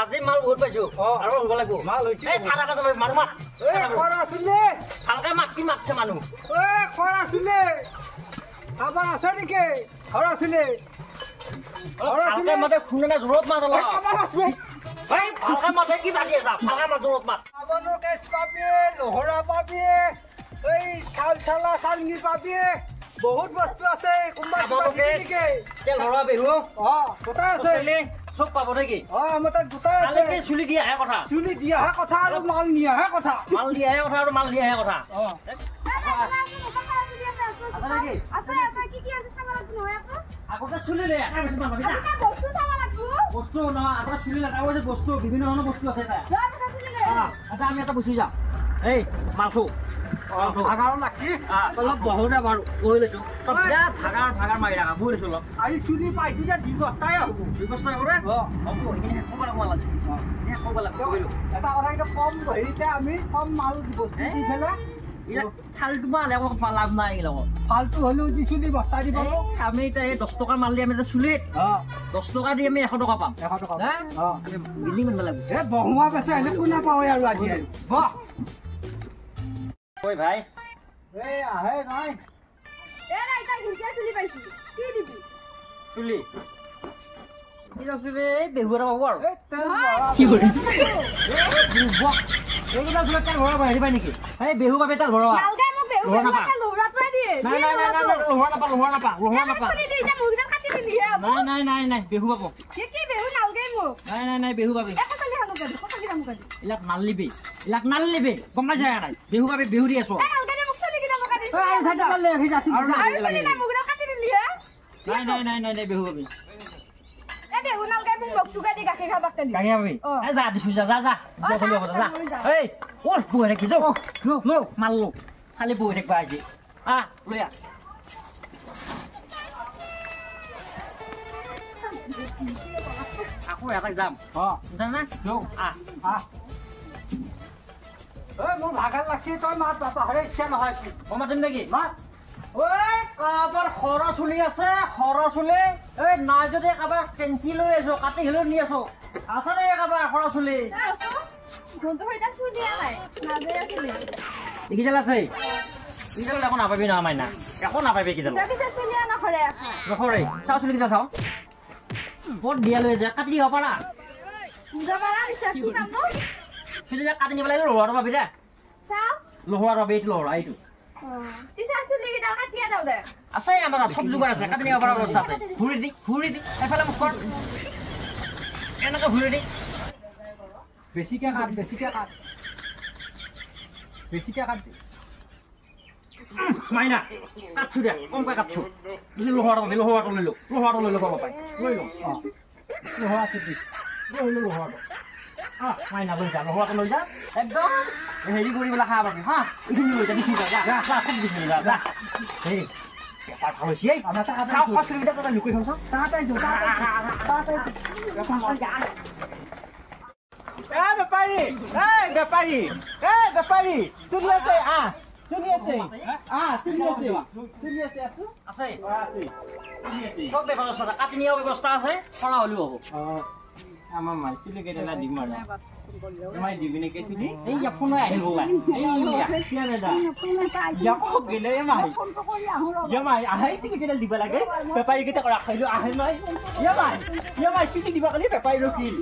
আজি মাল বহুত পাইছো আৰু হ'ব লাগিব মাল হৈছে এই থাকা কাজ মানুহ মাত এই খৰা চুলে ভালকে মাত কি মাতছে মানুহ এই খৰা চুলে আবাৰ আছে নেকি খৰা চুলে ভালকে মাতে খুনে জোৰত মাত অলপ এই ভালকে মাতে কি বাকি আছে ভালকে মাত জোৰত মাত আবানোর কেস পাবি লোহরা পাবি এই চাল চালা চালনি পাবি বহুত বস্তু আছে কোনবা আপোনালোকে তেল ভৰা বেহু গোটা আছে চব পাব নেকি আমাৰ তাত গোটা আছে চুলি দিয়াহে কথা চুলি দিয়াহে কথা আৰু মাল নিয়াহে কথা মাল দিয়াহে কথা আৰু মাল দিয়াহে কথা আগতে চুলি দে বস্তু নহয় আগতে চুলি লগাব বস্তু বিভিন্ন ধৰণৰ বস্তু আছে আচ্ছা আমি এটা বস্তু যাম এই মালটো ভাগাৰ লাগছি অলপ বহুতে বাৰু বহি লৈছো ভাগাৰ মাৰি ৰাখা বহি লৈছো অলপ আজি চুলি পাইছো যে ব্যৱস্থাই হ'ব ব্যৱস্থা কৰে এটা কথা কিন্তু কম হেৰিতে আমি কম মাল বস্তু দি পেলাই ফাল্টু মাল একো লাভ নাই লগত ফাল্টু হ'লেও যি চুলি বস্তা দিব আমি এতিয়া এই 10 টকাৰ মাল দি আমি এতিয়া চুলিত 10 টকা দি আমি 100 টকা পাম 100 টকা বিল্ডিং বনাব লাগিব এ বহুমা বেছে এনে কোনে পাওঁ আৰু আজি বাহ ঐ ভাই এই আহে নাই এ ৰাইতা ঘিয়া চুলি পাইছি কি দিবি চুলি চুলি বেহুৰা পাব আৰু কি কৰে এইকেইটা চুলি তেল ভৰাব হেৰি পাই নেকি এই বেহু পাবি তেল ভৰাব নালগাই মোক বেহু লহৰাটোৱে দিয়ে নাই বেহু পাব কি বেহু নালগাই মোক নাই বেহু পাবি এইবিলাক নালিবি গম পাইছা নাই বেহু পাবি বেহু দি আছো নাই বেহু পাবি গাখীৰ পাবি যা দিছো যা এই ক'ত বহি থাকি যাওঁ মাল্লো খালি বহি থাকিবা আজি লৈ আকৌ এটা যাম না মোৰ ভাগাৰ লাগছি তই মাত পাহৰে ইচ্ছা নহয় মই মাতিম নেকি মাত ঐ কাৰোবাৰ সৰহ চুলি আছে সৰহ চুলি এই নাই যদি কাৰোবাৰ কেঞ্চি লৈ আছো কাটি হ'লেও নি আছো আছে নে কাৰোবাৰ সৰহ চুলি এইকেইডাল আছে এইকেইডাল একো নাপাবি নহয় মাইনা একো নাপাবি এইকেইডাল নকৰে চাওঁ চুলিকেইটা চাওঁ বৰ বিয়া লৈ যায় কাটি দিব পাৰা চুলিকেইটা কাটি নিব লাগিব লোহাটো পাবি দে লোহাৰ পাবি এইটো লোহাৰ এইটো আছে আমাৰ চব যোগাৰ আছে কাটি নিব পৰা ব্যৱস্থা আছে ঘূৰি দি এফালে মোক কৰ এনেকে ঘূৰি দি বেছিকে কাট মাইনা কাটছো দে কমকৈ কাটছো লোহাটো লৈ লো কৰিব পাৰি লৈ লো লোহা আছে লোহাটো মাইনা লৈ যা লোহাটো লৈ যা একদম হেৰি কৰি পেলাই খাব পাবি এইখিনি লৈ যা দিছি খুব দিছি যা হেৰি পেপাৰ ভাল হৈছে আমাৰ কিলোমিটাৰ লুকুৱাই থওঁ বেপাৰী চুলি আছে আছে চব ব্যৱস্থা কাটি নিয়া ব্যৱস্থা আছে কৰা হ'লেও হ'ব আমাৰ মাই চুলি কেইটা দিম আৰু মাই দিবি নেকি চুলি এই ফোন আহিব আহে চুলি কেইটা দিব লাগে বেপাৰী কেইটা ৰাখাইলো আহে নাই চুলি দিব কালি বেপাৰী ৰখিল